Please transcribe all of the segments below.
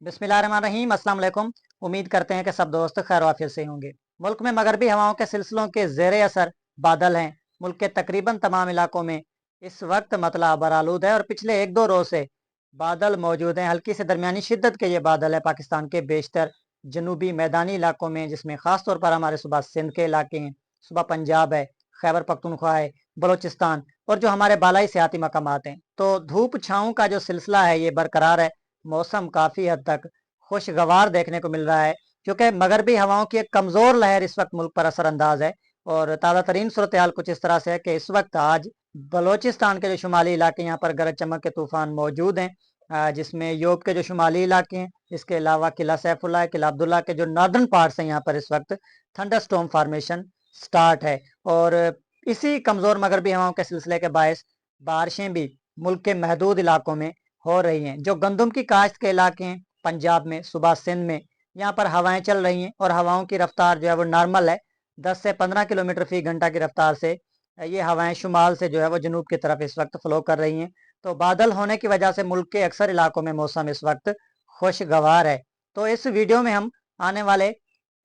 बिस्मिल्लाहिर्रहमानिर्रहीम। अस्सलाम वालेकुम। उम्मीद करते हैं कि सब दोस्त खैर आफियत से होंगे। मुल्क में मगरबी हवाओं के सिलसिलों के ज़ेरे असर बादल हैं। मुल्क के तकरीबन तमाम इलाकों में इस वक्त मतला बरालूद है और पिछले एक दो रोज से बादल मौजूद हैं। हल्की से दरमियानी शिद्दत के ये बादल है पाकिस्तान के बेशतर जनूबी मैदानी इलाकों में, जिसमें ख़ास तौर पर हमारे सुबह सिंध के इलाके हैं, सुबह पंजाब है, खैबर पख्तूनख्वा है, बलोचिस्तान और जो हमारे बालाई सियाती मकामात हैं। तो धूप छाँव का जो सिलसिला है ये बरकरार है। मौसम काफ़ी हद तक खुशगवार देखने को मिल रहा है, क्योंकि मगरबी हवाओं की एक कमज़ोर लहर इस वक्त मुल्क पर असरअंदाज है। और ताज़ा तरीन सूरत हाल कुछ इस तरह से है कि इस वक्त आज बलोचिस्तान के जो शुमाली इलाके, यहाँ पर गरज चमक के तूफान मौजूद हैं, जिसमें योब के जो शुमाली इलाके हैं, इसके अलावा किला सैफुल्ला, किला अब्दुल्ला के जो नॉर्दर्न पार्ट्स हैं, यहाँ पर इस वक्त थंडर स्टॉर्म फार्मेशन स्टार्ट है। और इसी कमज़ोर मगरबी हवाओं के सिलसिले के बायस बारिशें भी मुल्क के महदूद इलाकों में हो रही हैं। जो गंदम की काश्त के इलाके हैं पंजाब में, सूबा सिंध में, यहाँ पर हवाएं चल रही हैं और हवाओं की रफ्तार जो है वो नॉर्मल है। 10 से 15 किलोमीटर फी घंटा की रफ्तार से ये हवाएं शुमाल से जो है वो जनूब की तरफ इस वक्त फ्लो कर रही हैं। तो बादल होने की वजह से मुल्क के अक्सर इलाकों में मौसम इस वक्त खुशगवार है। तो इस वीडियो में हम आने वाले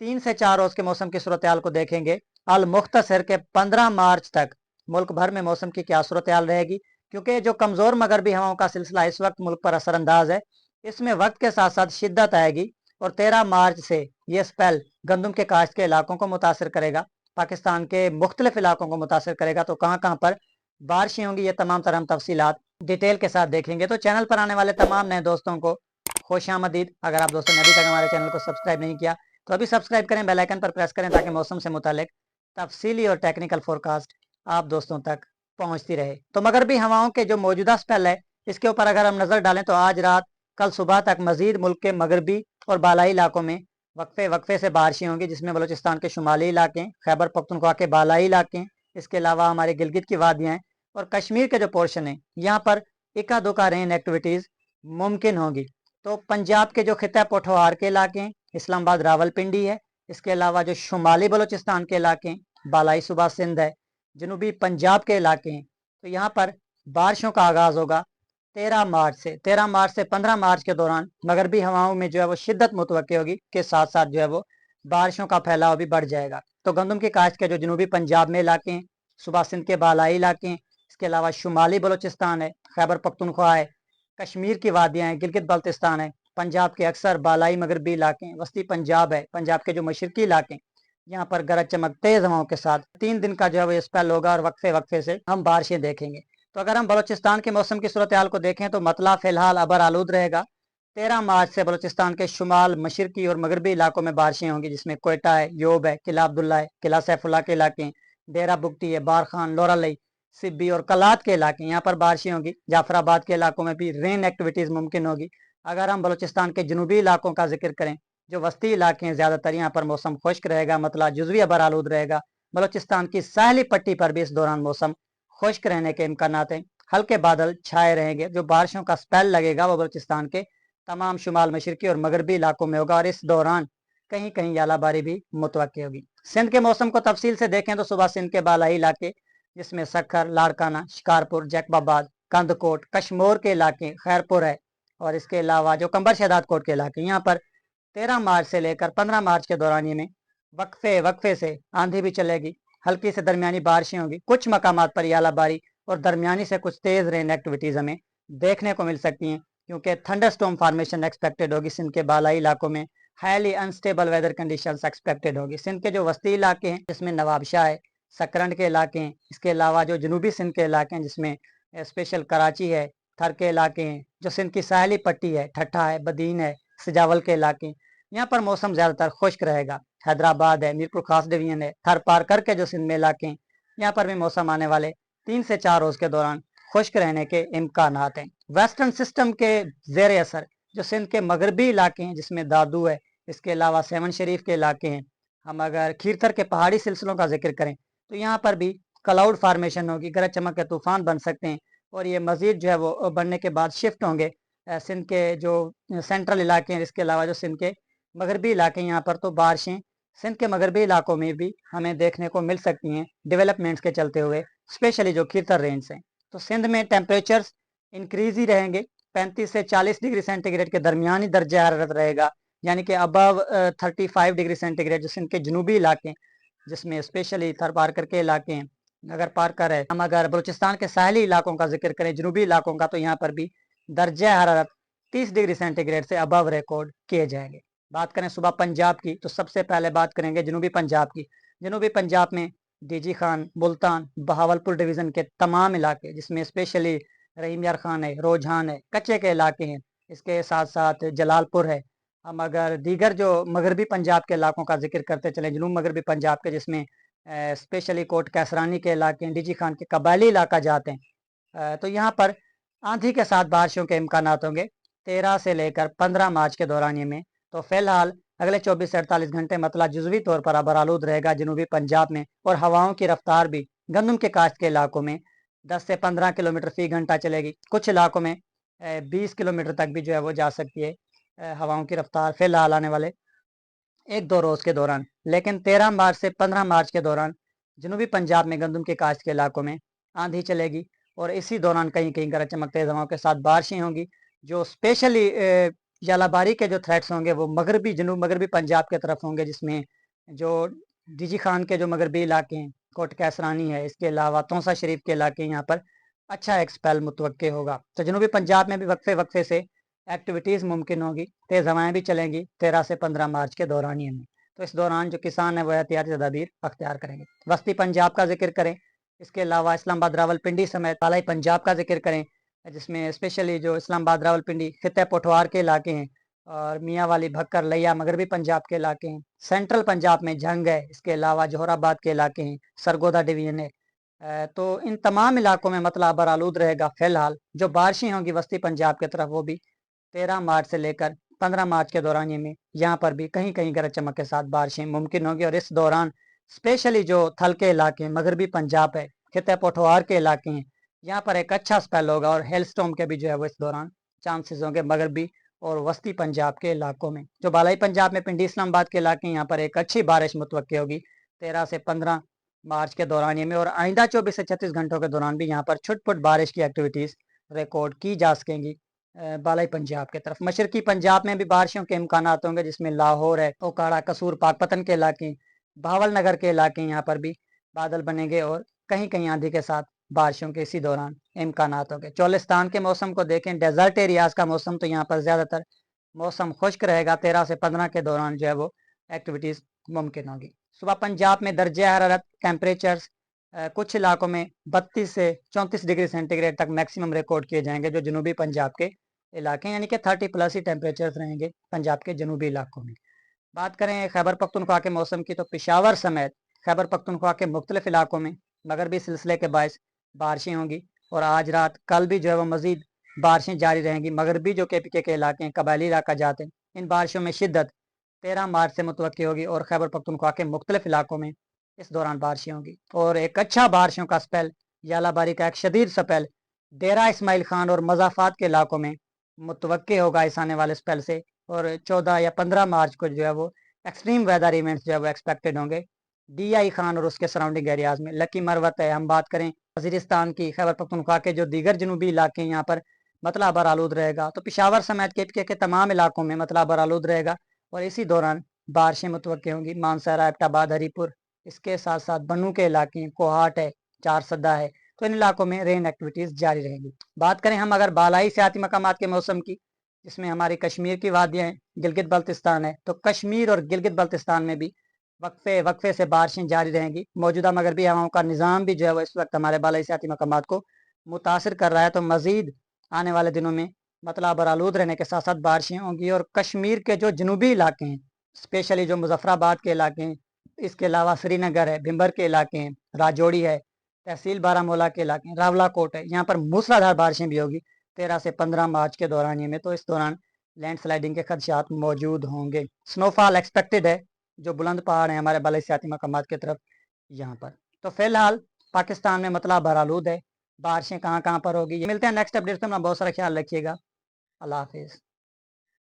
3 से 4 रोज के मौसम की सूरत हाल को देखेंगे। अल मुख्तसर के 15 मार्च तक मुल्क भर में मौसम की क्या सूरत हाल रहेगी, क्योंकि जो कमज़ोर मगरबी हवाओं का सिलसिला इस वक्त मुल्क पर असरअंदाज है, इसमें वक्त के साथ साथ शिद्दत आएगी। और 13 मार्च से ये स्पेल गंदम के काश्त के इलाकों को मुतासर करेगा, पाकिस्तान के मुख्तलिफ इलाकों को मुतासर करेगा। तो कहाँ कहाँ पर बारिशें होंगी, ये तमाम तरह तफसीलात डिटेल के साथ देखेंगे। तो चैनल पर आने वाले तमाम नए दोस्तों को खुश आमदीद। अगर आप दोस्तों ने अभी तक हमारे चैनल को सब्सक्राइब नहीं किया तो अभी सब्सक्राइब करें, बेल आइकन पर प्रेस करें, ताकि मौसम से मुतालिक तफसीली और टेक्निकल फोरकास्ट आप दोस्तों तक पहुंचती रहे। तो मगरबी हवाओं के जो मौजूदा स्पेल है, इसके ऊपर अगर हम नज़र डालें तो आज रात कल सुबह तक मजीद मुल्क के मगरबी और बालाई इलाकों में वक्फे वक्फे से बारिशें होंगी, जिसमें बलोचिस्तान के शुमाली इलाके, खैबर पख्तूनख्वा के बालाई इलाके, इसके अलावा हमारे गिलगित की वादियाँ हैं और कश्मीर के जो पोर्शन है, यहाँ पर इक्का दुक्का रेन एक्टिविटीज़ मुमकिन होगी। तो पंजाब के जो खिता पोठोहार के इलाके हैं, इस्लामाबाद रावलपिंडी है, इसके अलावा जो शुमाली बलोचिस्तान के इलाके हैं, बालाई सूबा सिंध है, जनूबी पंजाब के इलाके हैं, तो यहाँ पर बारिशों का आगाज़ होगा 13 मार्च से। 13 मार्च से 15 मार्च के दौरान मगरबी हवाओं में जो है वो शिद्दत मुतवक्की होगी, के साथ साथ जो है वो बारिशों का फैलाव भी बढ़ जाएगा। तो गंदम की काश्त के जो जनूबी पंजाब में इलाके हैं, सूबा सिंध के बालाई इलाके हैं, इसके अलावा शुमाली बलोचिस्तान है, खैबर पख्तूनख्वा है, कश्मीर की वादियाँ हैं, गिलगित बल्तिस्तान है, पंजाब के अक्सर बालाई मगरबी इलाके हैं, वस्ती पंजाब है, पंजाब के जो मशरकी इलाके हैं, यहाँ पर गरज चमक तेज हवाओं के साथ 3 दिन का जो है वो स्पेल होगा और वक्फे वक्फे से हम बारिशें देखेंगे। तो अगर हम बलोचिस्तान के मौसम की सूरत हाल को देखें तो मतला फिलहाल अबर आलूद रहेगा। 13 मार्च से बलोचिस्तान के शुमाल, मशरकी और मगरबी इलाकों में बारिशें होंगी, जिसमें कोयटा है, योब है, किला अब्दुल्ला है, किला सैफुल्ला के इलाके हैं, डेरा बुगटी है, बारखान, लोरालई, सिब्बी और कलात के इलाके, यहाँ पर बारिशें होगी। जाफराबाद के इलाकों में भी रेन एक्टिविटीज़ मुमकिन होगी। अगर हम बलोचिस्तान के जनूबी इलाकों का जिक्र करें, जो वस्ती इलाके हैं, ज़्यादातर यहाँ पर मौसम खुश्क रहेगा, मतलब जुज़वी अबर आलूद रहेगा। बलोचिस्तान की साहली पट्टी पर भी इस दौरान मौसम खुश्क रहने के इम्कानात हैं। हल्के बादल छाए रहेंगे। जो बारिशों का स्पेल लगेगा वो बलोचिस्तान के तमाम शुमाल, मशरकी और मगरबी इलाकों में होगा और इस दौरान कहीं कहीं आलाबारी भी मुतवक्की होगी। सिंध के मौसम को तफसील से देखें तो सुबह सिंध के बालाई इलाके, जिसमें सखर, लाड़काना, शिकारपुर, जैकबाबाद, कंदकोट, कश्मोर के इलाके, खैरपुर है, और इसके अलावा जो कंबर शहदाद कोट के इलाके, यहाँ पर 13 मार्च से लेकर 15 मार्च के दौरान में वक्फे वक्फे से आंधी भी चलेगी। हल्की से दरमियानी बारिशें होंगी। कुछ मकामात पर आलाबारी और दरमियानी से कुछ तेज़ रेन एक्टिविटीज़ हमें देखने को मिल सकती हैं, क्योंकि थंडर स्टॉर्म फार्मेशन एक्सपेक्टेड होगी। सिंध के बालाई इलाकों में highly unstable weather conditions expected होगी। सिंध के जो वस्ती इलाके हैं, जिसमें नवाबशाह है, सकरंड के इलाके हैं, इसके अलावा जो जनूबी सिंध के इलाके हैं, जिसमें स्पेशल कराची है, थर के इलाके हैं, जो सिंध की साहली पट्टी है, ठट्ठा है, बदीन है, सजावल के इलाके, यहाँ पर मौसम ज़्यादातर खुश्क रहेगा। हैदराबाद है, मीरपुर खास डिवीजन है, थर पार करके जो सिंध में इलाके हैं, यहाँ पर भी मौसम आने वाले 3 से 4 रोज़ के दौरान खुश्क रहने के इम्कानात हैं। वेस्टर्न सिस्टम के ज़ेर असर जो सिंध के मगरबी इलाके हैं, जिसमें दादू है, इसके अलावा सेवन शरीफ के इलाके हैं, हम अगर खीरथर के पहाड़ी सिलसिलों का जिक्र करें तो यहाँ पर भी क्लाउड फार्मेशन होगी, गरज चमक के तूफान बन सकते हैं और ये मज़ीद जो है वो बनने के बाद शिफ्ट होंगे सिंध के जो सेंट्रल इलाके हैं। इसके अलावा जो सिंध के मगरबी इलाके हैं, यहाँ पर तो बारिशें सिंध के मगरबी इलाकों में भी हमें देखने को मिल सकती हैं, डेवलपमेंट्स के चलते हुए, स्पेशली जो खीरथर रेंज हैं। तो सिंध में टेम्परेचर्स इंक्रीज ही रहेंगे। 35 से 40 डिग्री सेंटीग्रेड के दरमियानी दर्जा हरारत रहेगा, यानी कि अबव 35 डिग्री सेंटीग्रेड। जो सिंध के जनूबी इलाके जिसमें स्पेशली थर पारकर के इलाके हैं, अगर पारकर है, हम अगर बलूचिस्तान के साहली इलाकों का जिक्र करें, जनूबी इलाकों का, तो यहाँ पर भी दर्जा हरारत 30 डिग्री सेंटीग्रेड से अबव रिकॉर्ड किए जाएंगे। बात करें सुबह पंजाब की, तो सबसे पहले बात करेंगे जनूबी पंजाब की। जनूबी पंजाब में डीजी खान, मुल्तान, बहावलपुर डिवीज़न के तमाम इलाके, जिसमें स्पेशली रहीम यार खान है, रोजहान है, कच्चे के इलाके हैं, इसके साथ साथ जलालपुर है। हम अगर दीगर जो मगरबी पंजाब के इलाकों का जिक्र करते चले, जनूब मगरबी पंजाब के, जिसमें स्पेशली कोट कैसरानी के इलाके हैं, डीजी खान के कबायली इलाका जाते हैं, तो यहाँ पर आंधी के साथ बारिशों के इम्कान होंगे 13 से लेकर 15 मार्च के दौरान में। तो फिलहाल अगले 24 से 48 घंटे मतलब जुजवी तौर पर अबरालूद रहेगा जनूबी पंजाब में, और हवाओं की रफ्तार भी गंदम के काश्त के इलाकों में 10 से 15 किलोमीटर फी घंटा चलेगी। कुछ इलाकों में 20 किलोमीटर तक भी जो है वो जा सकती है हवाओं की रफ्तार फिलहाल आने वाले 1-2 रोज़ के दौरान। लेकिन 13 मार्च से 15 मार्च के दौरान जनूबी पंजाब में गंदम के काश्त के इलाकों में आंधी चलेगी, और इसी दौरान कहीं कहीं गरज चमक तेज़ हवाओं के साथ बारिशें होंगी। जो स्पेशली जालाबारी के जो थ्रेट्स होंगे वो मगरबी जनूब मगरबी पंजाब के तरफ होंगे, जिसमें जो डीजी खान के जो मगरबी इलाके हैं, कोट कैसरानी है, इसके अलावा तौसा शरीफ के इलाके, यहाँ पर अच्छा एक स्पेल मुतवक्के होगा। तो जनूबी पंजाब में भी वक्फे वक्फे से एक्टिविटीज़ मुमकिन होगी, तेज़ हवाएँ भी चलेंगी 13 से 15 मार्च के दौरान ही में। तो इस दौरान जो किसान है वो एहतियाती तदाबीर अख्तियार करेंगे। वस्ती पंजाब का जिक्र करें, इसके अलावा इस्लामाबाद रावलपिंडी समेत बालाई पंजाब का जिक्र करें, जिसमें स्पेशली जो इस्लामाबाद रावलपिंडी खित्ते पोठवार के इलाके हैं, और मियाँ वाली भक्कर लिया मगरबी पंजाब के इलाके हैं। सेंट्रल पंजाब में जंग है, इसके अलावा जोहराबाद के इलाके हैं, सरगोदा डिवीजन है। तो इन तमाम इलाकों में मतलब बरालूद रहेगा। फिलहाल जो बारिशें होंगी वस्ती पंजाब की तरफ, वो भी 13 मार्च से लेकर 15 मार्च के दौरान में यहाँ पर भी कहीं कहीं गरज चमक के साथ बारिशें मुमकिन होंगी। और इस दौरान स्पेशली जो थल के इलाके हैं, मगरबी पंजाब है, खित्ते पोठवार के इलाके हैं, यहाँ पर एक अच्छा स्पेल होगा, और हेल स्टॉर्म के भी जो है वो इस दौरान चांसेस होंगे मगरबी और वस्ती पंजाब के इलाकों में। जो बालाई पंजाब में पिंडी इस्लामाबाद के इलाके, यहाँ पर एक अच्छी बारिश मुतवक्के होगी 13 से 15 मार्च के दौरान में। और आइंदा 24 से 36 घंटों के दौरान भी यहाँ पर छुटपुट बारिश की एक्टिविटीज़ रिकॉर्ड की जा सकेंगी बालाई पंजाब की तरफ। मशरकी पंजाब में भी बारिशों के इम्कान होंगे, जिसमें लाहौर है, ओकाड़ा, कसूर, पाकपतन के इलाके, बहावल नगर के इलाके, यहाँ पर भी बादल बनेंगे, और कहीं कहीं आंधी के साथ बारिशों के इसी दौरान इम्कान होंगे। चोलिस्तान के मौसम को देखें, डेजर्ट एरियाज का मौसम, तो यहाँ पर ज़्यादातर मौसम खुश्क रहेगा। 13 से 15 के दौरान जो है वो एक्टिविटीज़ मुमकिन होगी। सुबह पंजाब में दर्जा हरारत टेम्परेचर्स कुछ इलाकों में 32 से 34 डिग्री सेंटीग्रेड तक मैक्सिमम रिकॉर्ड किए जाएंगे, जो जनूबी पंजाब के इलाके, यानी कि 30+ ही टेम्परेचर्स रहेंगे पंजाब के जनूबी इलाकों में। बात करें खैबर पख्तूनख्वा के मौसम की, तो पेशावर समेत खैबर पख्तूनख्वा के मुख्तलिफ इलाकों में मगरबी सिलसिले के बायस बारिशें होंगी, और आज रात कल भी जो है वो मज़ीद बारिशें जारी रहेंगी। मगरबी जो KPK के इलाके हैं, कबायली इलाका जाते हैं, इन बारिशों में शिद्दत 13 मार्च से मुतवक्की होगी, और खैबर पख्तूनख्वा के मुख्तलिफ इलाकों में इस दौरान बारिशें होंगी। और एक अच्छा बारिशों का स्पेल, यालाबारी का एक शदीद स्पेल डेरा इस्माइल खान और मज़ाफ़ात के इलाकों में मुतवक्के होगा इस आने वाले स्पेल से। और 14 या 15 मार्च को जो है वो एक्सट्रीम वेदर इवेंट्स जो है वो एक्सपेक्टेड होंगे DI खान और उसके सराउंडिंग एरियाज में। लकी मरवत है, हम बात करें वजीरिस्तान की, खैबर पख्तूनख्वा के जो दीगर जनूबी इलाके हैं, यहाँ पर मतलब बरालूद रहेगा। तो पेशावर समेत KPK के तमाम इलाकों में मतलब बरालूद रहेगा, और इसी दौरान बारिशें मुतवक्के होंगी। मानसरा, एबटाबाद, हरीपुर, इसके साथ साथ बनू के इलाके हैं, कोहाट है, चार सद्दा है, तो इन इलाकों में रेन एक्टिविटीज़ जारी रहेंगी। बात करें हम अगर बालाई सियाती मकामात के मौसम की, जिसमें हमारी कश्मीर की वादियाँ हैं, गिलगित बल्तिस्तान है, तो कश्मीर और गिलगित बल्तिस्तान में भी वक्फे वक्फे से बारिशें जारी रहेंगी। मौजूदा मगरबी हवाओं का निज़ाम भी जो है वो इस वक्त हमारे बालाई सियाती मकामात को मुतासर कर रहा है। तो मज़ीद आने वाले दिनों में मतलब बरालूद रहने के साथ साथ बारिशें होंगी। और कश्मीर के जो जनूबी इलाके हैं, स्पेशली जो मुजफ्फराबाद के इलाके हैं, इसके अलावा श्रीनगर है, भिम्बर के इलाके हैं, राजौड़ी है, तहसील बारामूला के इलाके, रावलाकोट है, यहाँ पर मूसलाधार बारिशें भी होगी 13 से 15 मार्च के दौरान में। तो इस दौरान लैंड स्लाइडिंग के खदशात मौजूद होंगे। स्नोफॉल एक्सपेक्टेड है जो बुलंद पहाड़ हैं हमारे बालाई सियाती मकामात की तरफ यहाँ पर। तो फिलहाल पाकिस्तान में मतलब बरालूद है, बारिशें कहाँ कहाँ पर होगी। ये मिलते हैं नेक्स्ट अपडेट में, अपना बहुत सारा ख्याल रखिएगा। अल्लाह हाफिज़।